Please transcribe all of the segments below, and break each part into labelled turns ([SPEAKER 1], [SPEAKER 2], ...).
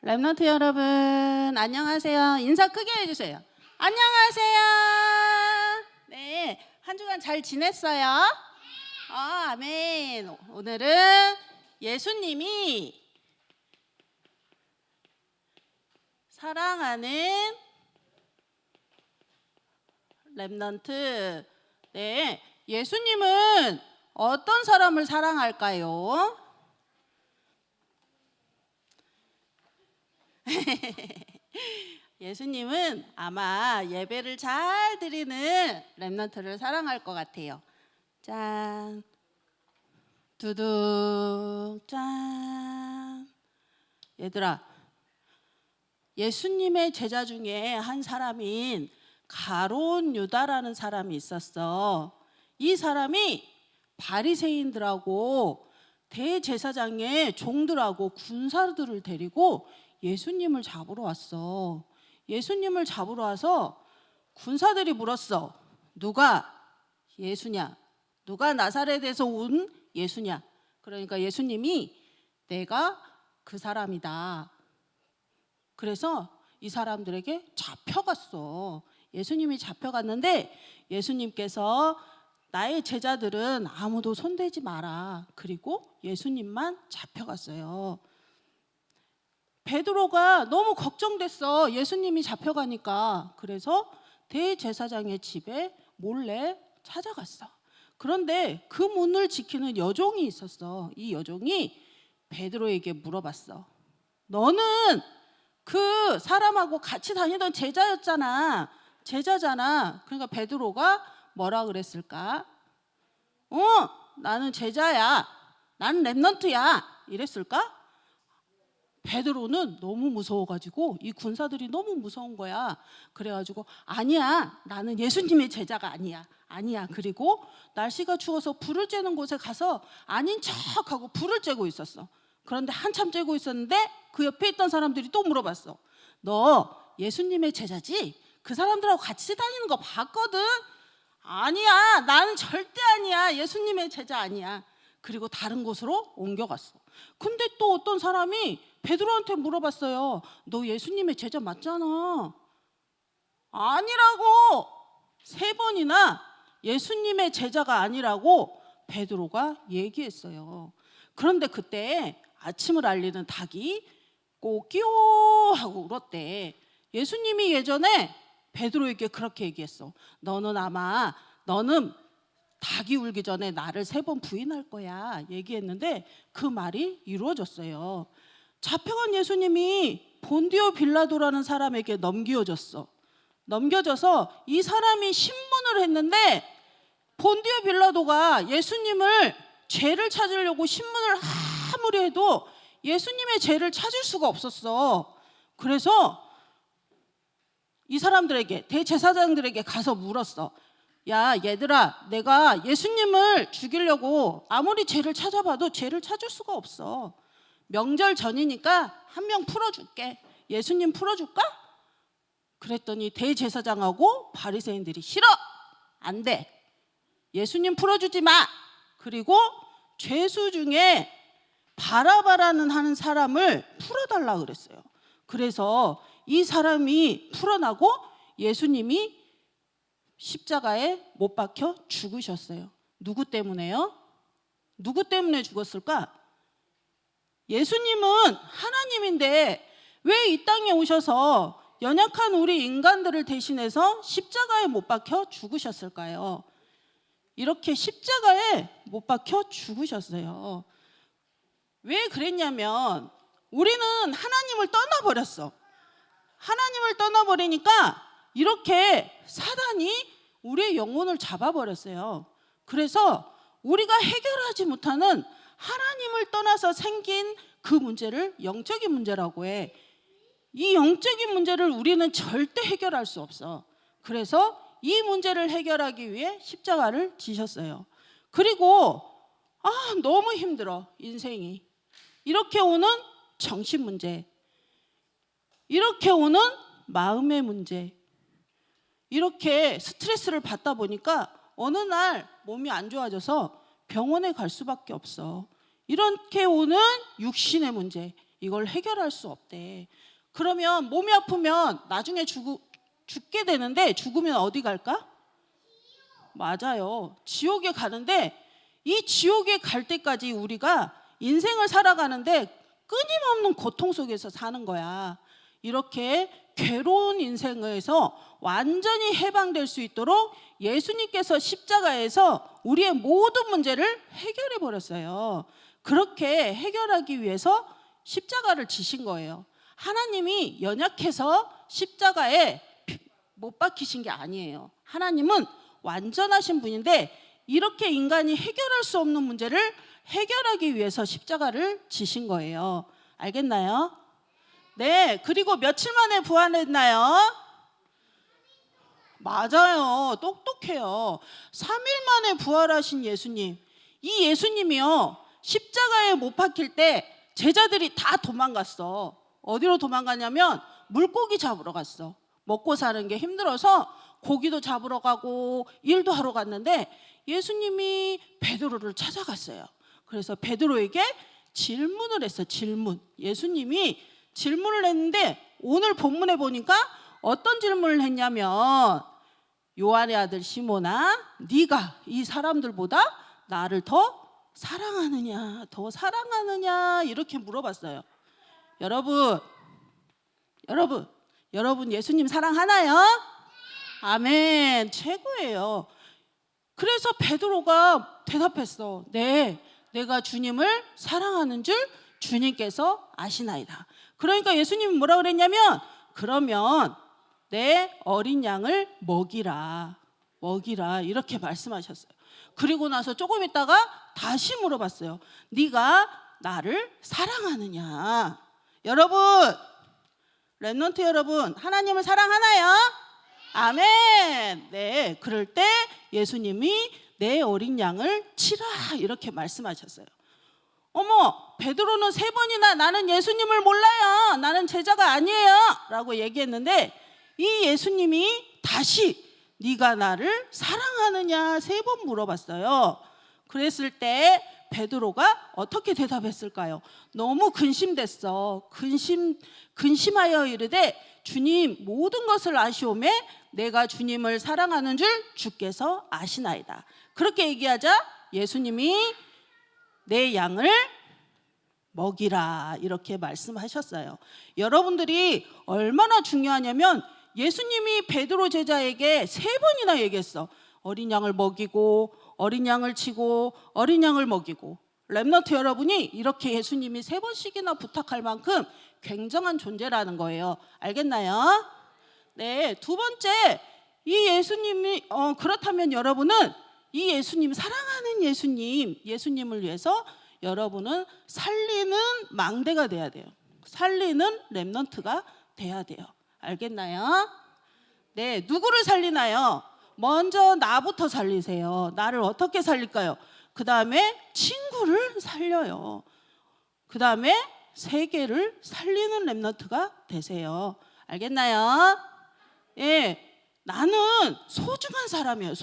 [SPEAKER 1] 랩런트 여러분 안녕하세요. 인사 크게 해주세요. 안녕하세요. 네, 한 주간 잘 지냈어요? 아멘. 오늘은 예수님이 사랑하는 랩런트. 네, 예수님은 어떤 사람을 사랑할까요? 예수님은 아마 예배를 잘 드리는 랩런트를 사랑할 것 같아요. 짠, 두둑, 짠. 얘들아, 예수님의 제자 중에 한 사람인 가룟 유다라는 사람이 있었어. 이 사람이 바리새인들하고 대제사장의 종들하고 군사들을 데리고 예수님을 잡으러 왔어. 예수님을 잡으러 와서 군사들이 물었어. 누가 예수냐? 누가 나사렛에서 온 예수냐? 그러니까 예수님이 내가 그 사람이다. 그래서 이 사람들에게 잡혀갔어. 예수님이 잡혀갔는데 예수님께서 나의 제자들은 아무도 손대지 마라. 그리고 예수님만 잡혀갔어요. 베드로가 너무 걱정됐어. 예수님이 잡혀가니까. 그래서 대제사장의 집에 몰래 찾아갔어. 그런데 그 문을 지키는 여종이 있었어. 이 여종이 베드로에게 물어봤어. 너는 그 사람하고 같이 다니던 제자였잖아. 제자잖아. 그러니까 베드로가 뭐라 그랬을까? 나는 제자야. 나는 랩런트야. 이랬을까? 베드로는 너무 무서워가지고 이 군사들이 너무 무서운 거야. 그래가지고 아니야, 나는 예수님의 제자가 아니야. 그리고 날씨가 추워서 불을 쬐는 곳에 가서 아닌 척하고 불을 쬐고 있었어. 그런데 한참 쬐고 있었는데 그 옆에 있던 사람들이 또 물어봤어. 너 예수님의 제자지? 그 사람들하고 같이 다니는 거 봤거든? 아니야, 나는 절대 아니야. 예수님의 제자 아니야. 그리고 다른 곳으로 옮겨갔어. 근데 또 어떤 사람이 베드로한테 물어봤어요. 너 예수님의 제자 맞잖아. 아니라고. 3번이나 예수님의 제자가 아니라고 베드로가 얘기했어요. 그런데 그때 아침을 알리는 닭이 꼬끼오 하고 울었대. 예수님이 예전에 베드로에게 그렇게 얘기했어. 너는 닭이 울기 전에 나를 3번 부인할 거야. 얘기했는데 그 말이 이루어졌어요. 잡혀간 예수님이 본디오 빌라도라는 사람에게 넘겨져서 이 사람이 신문을 했는데 본디오 빌라도가 예수님을 죄를 찾으려고 신문을 아무리 해도 예수님의 죄를 찾을 수가 없었어. 그래서 이 사람들에게, 대제사장들에게 가서 물었어. 야, 얘들아, 내가 예수님을 죽이려고 아무리 죄를 찾아봐도 죄를 찾을 수가 없어. 명절 전이니까 한 명 풀어줄게. 예수님 풀어줄까? 그랬더니 대제사장하고 바리새인들이 싫어. 안 돼. 예수님 풀어주지 마. 그리고 죄수 중에 바라바라는 하는 사람을 풀어달라 그랬어요. 그래서 이 사람이 풀어나고 예수님이 십자가에 못 박혀 죽으셨어요. 누구 때문에요? 누구 때문에 죽었을까? 예수님은 하나님인데 왜 이 땅에 오셔서 연약한 우리 인간들을 대신해서 십자가에 못 박혀 죽으셨을까요? 이렇게 십자가에 못 박혀 죽으셨어요. 왜 그랬냐면 우리는 하나님을 떠나버렸어. 하나님을 떠나버리니까 이렇게 사단이 우리의 영혼을 잡아버렸어요. 그래서 우리가 해결하지 못하는 하나님을 떠나서 생긴 그 문제를 영적인 문제라고 해. 이 영적인 문제를 우리는 절대 해결할 수 없어. 그래서 이 문제를 해결하기 위해 십자가를 지셨어요. 그리고 너무 힘들어, 인생이. 이렇게 오는 정신 문제, 이렇게 오는 마음의 문제, 이렇게 스트레스를 받다 보니까 어느 날 몸이 안 좋아져서 병원에 갈 수밖에 없어. 이렇게 오는 육신의 문제, 이걸 해결할 수 없대. 그러면 몸이 아프면 나중에 죽게 되는데 죽으면 어디 갈까? 맞아요. 지옥에 가는데 이 지옥에 갈 때까지 우리가 인생을 살아가는데 끊임없는 고통 속에서 사는 거야. 이렇게 괴로운 인생에서 완전히 해방될 수 있도록 예수님께서 십자가에서 우리의 모든 문제를 해결해 버렸어요. 그렇게 해결하기 위해서 십자가를 지신 거예요. 하나님이 연약해서 십자가에 못 박히신 게 아니에요. 하나님은 완전하신 분인데 이렇게 인간이 해결할 수 없는 문제를 해결하기 위해서 십자가를 지신 거예요. 알겠나요? 네, 그리고 며칠 만에 부활했나요? 맞아요. 똑똑해요. 3일 만에 부활하신 예수님. 이 예수님이요, 십자가에 못 박힐 때 제자들이 다 도망갔어. 어디로 도망가냐면 물고기 잡으러 갔어. 먹고 사는 게 힘들어서 고기도 잡으러 가고 일도 하러 갔는데 예수님이 베드로를 찾아갔어요. 그래서 베드로에게 질문을 했어. 질문. 예수님이 질문을 했는데 오늘 본문에 보니까 어떤 질문을 했냐면 요한의 아들 시몬아, 네가 이 사람들보다 나를 더 사랑하느냐, 더 사랑하느냐 이렇게 물어봤어요. 여러분 예수님 사랑하나요? 아멘. 최고예요. 그래서 베드로가 대답했어. 네, 내가 주님을 사랑하는 줄 주님께서 아시나이다. 그러니까 예수님이 뭐라 그랬냐면 그러면 내 어린 양을 먹이라 이렇게 말씀하셨어요. 그리고 나서 조금 있다가 다시 물어봤어요. 네가 나를 사랑하느냐? 여러분, 렘넌트 여러분, 하나님을 사랑하나요? 아멘. 네, 그럴 때 예수님이 내 어린 양을 치라 이렇게 말씀하셨어요. 어머, 베드로는 3번이나 나는 예수님을 몰라요, 나는 제자가 아니에요 라고 얘기했는데 이 예수님이 다시 네가 나를 사랑하느냐 3번 물어봤어요. 그랬을 때 베드로가 어떻게 대답했을까요? 너무 근심됐어. 근심하여 이르되 주님, 모든 것을 아시오매 내가 주님을 사랑하는 줄 주께서 아시나이다. 그렇게 얘기하자 예수님이 내 양을 먹이라 이렇게 말씀하셨어요. 여러분들이 얼마나 중요하냐면 예수님이 베드로 제자에게 3번이나 얘기했어. 어린 양을 먹이고 어린 양을 치고 어린 양을 먹이고. 렘넌트 여러분이 이렇게 예수님이 3번씩이나 부탁할 만큼 굉장한 존재라는 거예요. 알겠나요? 네, 2번째, 이 예수님이 그렇다면 여러분은 이 예수님, 사랑하는 예수님을 위해서 여러분은 살리는 망대가 돼야 돼요. 살리는 렘넌트가 돼야 돼요. 알겠나요? 네, 누구를 살리나요? 먼저 나부터 살리세요. 나를 어떻게 살릴까요? 그 다음에 친구를 살려요. 그 다음에 세계를 살리는 렘넌트가 되세요. 알겠나요? 예, 나는 소중한 사람이에요.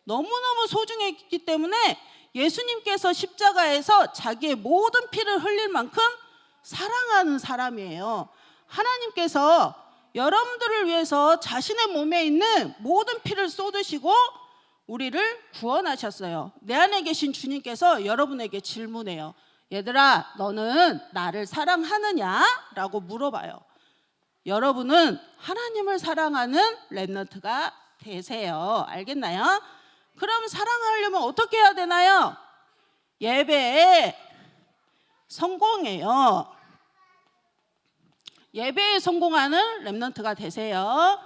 [SPEAKER 1] 너무너무 소중했기 때문에 예수님께서 십자가에서 자기의 모든 피를 흘릴 만큼 사랑하는 사람이에요. 하나님께서 여러분들을 위해서 자신의 몸에 있는 모든 피를 쏟으시고 우리를 구원하셨어요. 내 안에 계신 주님께서 여러분에게 질문해요. 얘들아, 너는 나를 사랑하느냐? 라고 물어봐요. 여러분은 하나님을 사랑하는 렘넌트가 되세요. 알겠나요? 그럼 사랑하려면 어떻게 해야 되나요? 예배에 성공해요. 예배에 성공하는 렘넌트가 되세요.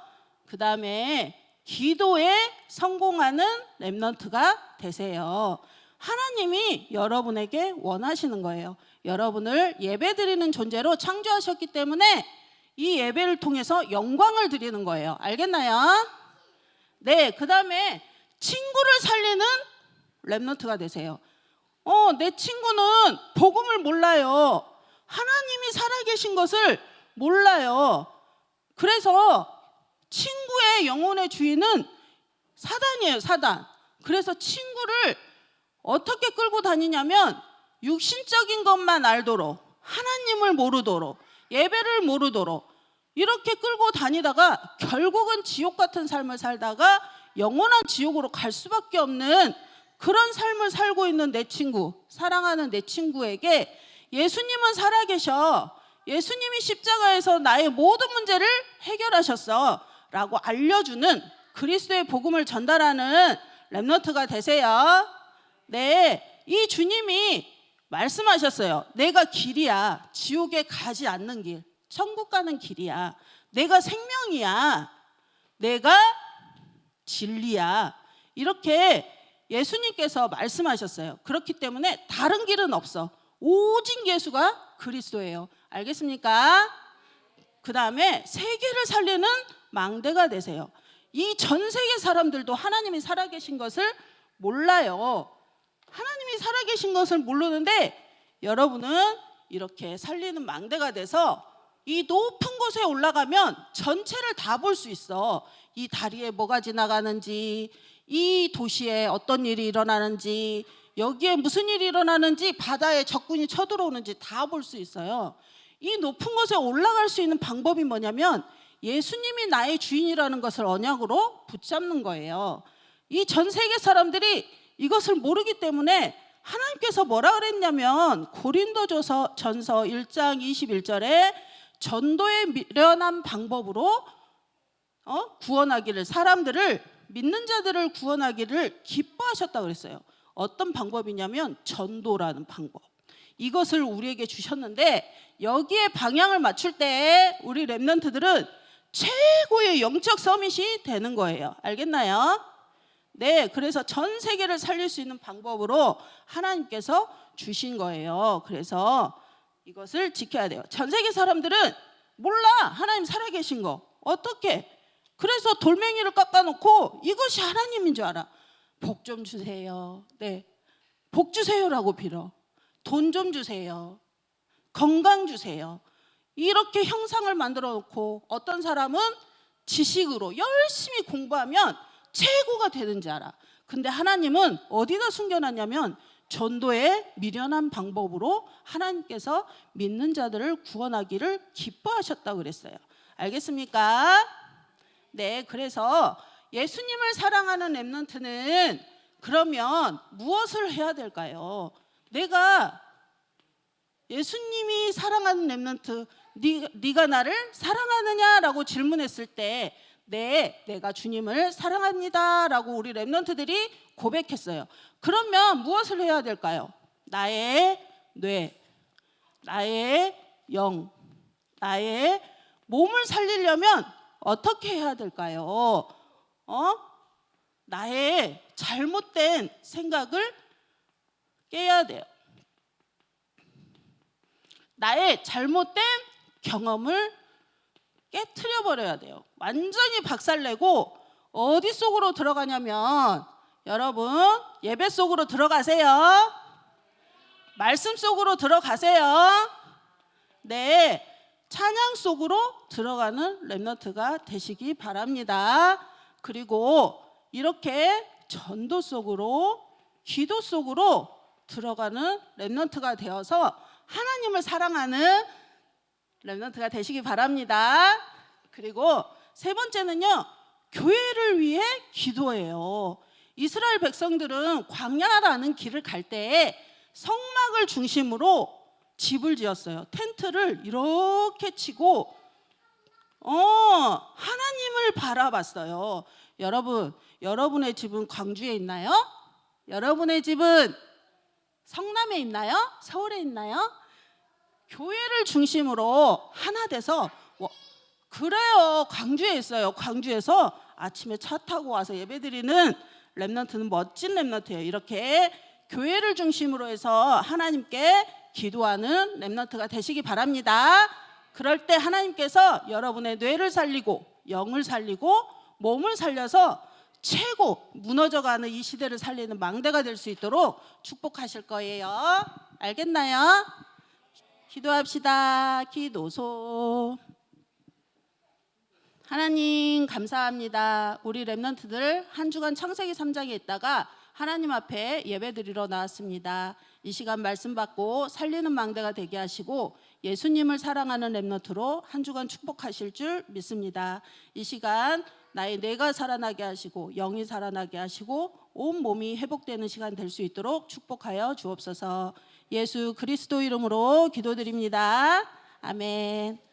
[SPEAKER 1] 그 다음에 기도에 성공하는 렘넌트가 되세요. 하나님이 여러분에게 원하시는 거예요. 여러분을 예배드리는 존재로 창조하셨기 때문에 이 예배를 통해서 영광을 드리는 거예요. 알겠나요? 네, 그 다음에 친구를 살리는 렘넌트가 되세요. 내 친구는 복음을 몰라요. 하나님이 살아계신 것을 몰라요. 그래서 친구의 영혼의 주인은 사단이에요, 사단. 그래서 친구를 어떻게 끌고 다니냐면 육신적인 것만 알도록, 하나님을 모르도록, 예배를 모르도록 이렇게 끌고 다니다가 결국은 지옥 같은 삶을 살다가 영원한 지옥으로 갈 수밖에 없는 그런 삶을 살고 있는 내 친구, 사랑하는 내 친구에게 예수님은 살아계셔, 예수님이 십자가에서 나의 모든 문제를 해결하셨어 라고 알려주는 그리스도의 복음을 전달하는 렘넌트가 되세요. 네, 이 주님이 말씀하셨어요. 내가 길이야. 지옥에 가지 않는 길, 천국 가는 길이야. 내가 생명이야. 내가 진리야. 이렇게 예수님께서 말씀하셨어요. 그렇기 때문에 다른 길은 없어. 오직 예수가 그리스도예요. 알겠습니까? 그 다음에 세계를 살리는 망대가 되세요. 이 전 세계 사람들도 하나님이 살아계신 것을 몰라요. 하나님이 살아계신 것을 모르는데 여러분은 이렇게 살리는 망대가 돼서 이 높은 곳에 올라가면 전체를 다 볼 수 있어. 이 다리에 뭐가 지나가는지, 이 도시에 어떤 일이 일어나는지, 여기에 무슨 일이 일어나는지, 바다에 적군이 쳐들어오는지 다 볼 수 있어요. 이 높은 곳에 올라갈 수 있는 방법이 뭐냐면 예수님이 나의 주인이라는 것을 언약으로 붙잡는 거예요. 이 전 세계 사람들이 이것을 모르기 때문에 하나님께서 뭐라 그랬냐면 고린도전서 1장 21절에 전도에 미련한 방법으로 구원하기를, 사람들을, 믿는 자들을 구원하기를 기뻐하셨다고 그랬어요. 어떤 방법이냐면 전도라는 방법. 이것을 우리에게 주셨는데 여기에 방향을 맞출 때 우리 렘넌트들은 최고의 영적 서밋이 되는 거예요. 알겠나요? 네, 그래서 전 세계를 살릴 수 있는 방법으로 하나님께서 주신 거예요. 그래서 이것을 지켜야 돼요. 전 세계 사람들은 몰라, 하나님 살아계신 거. 어떻게? 그래서 돌멩이를 깎아놓고 이것이 하나님인 줄 알아. 복 좀 주세요. 네, 복 주세요라고 빌어. 돈 좀 주세요. 건강 주세요. 이렇게 형상을 만들어 놓고 어떤 사람은 지식으로 열심히 공부하면 최고가 되는지 알아. 근데 하나님은 어디다 숨겨놨냐면 전도에 미련한 방법으로 하나님께서 믿는 자들을 구원하기를 기뻐하셨다고 그랬어요. 알겠습니까? 네, 그래서 예수님을 사랑하는 렘넌트는 그러면 무엇을 해야 될까요? 내가 예수님이 사랑하는 렘넌트, 네가 나를 사랑하느냐라고 질문했을 때 네, 내가 주님을 사랑합니다 라고 우리 렘넌트들이 고백했어요. 그러면 무엇을 해야 될까요? 나의 뇌, 나의 영, 나의 몸을 살리려면 어떻게 해야 될까요? 나의 잘못된 생각을 깨야 돼요. 나의 잘못된 경험을 깨트려 버려야 돼요. 완전히 박살내고 어디 속으로 들어가냐면 여러분 예배 속으로 들어가세요. 말씀 속으로 들어가세요. 네, 찬양 속으로 들어가는 렘넌트가 되시기 바랍니다. 그리고 이렇게 전도 속으로, 기도 속으로 들어가는 렘넌트가 되어서 하나님을 사랑하는 렘넌트가 되시기 바랍니다. 그리고 세 번째는요, 교회를 위해 기도해요. 이스라엘 백성들은 광야라는 길을 갈 때 성막을 중심으로 집을 지었어요. 텐트를 이렇게 치고 하나님을 바라봤어요. 여러분, 여러분의 집은 광주에 있나요? 여러분의 집은 성남에 있나요? 서울에 있나요? 교회를 중심으로 하나 돼서 그래요. 광주에 있어요. 광주에서 아침에 차 타고 와서 예배드리는 렘넌트는 멋진 렘넌트예요. 이렇게 교회를 중심으로 해서 하나님께 기도하는 렘넌트가 되시기 바랍니다. 그럴 때 하나님께서 여러분의 뇌를 살리고 영을 살리고 몸을 살려서 최고 무너져가는 이 시대를 살리는 망대가 될 수 있도록 축복하실 거예요. 알겠나요? 기도합시다. 기도소. 하나님 감사합니다. 우리 렘넌트들 한 주간 창세기 3장에 있다가 하나님 앞에 예배드리러 나왔습니다. 이 시간 말씀 받고 살리는 망대가 되게 하시고 예수님을 사랑하는 렘넌트로 한 주간 축복하실 줄 믿습니다. 이 시간 나의 뇌가 살아나게 하시고 영이 살아나게 하시고 온 몸이 회복되는 시간 될 수 있도록 축복하여 주옵소서. 예수 그리스도 이름으로 기도드립니다. 아멘.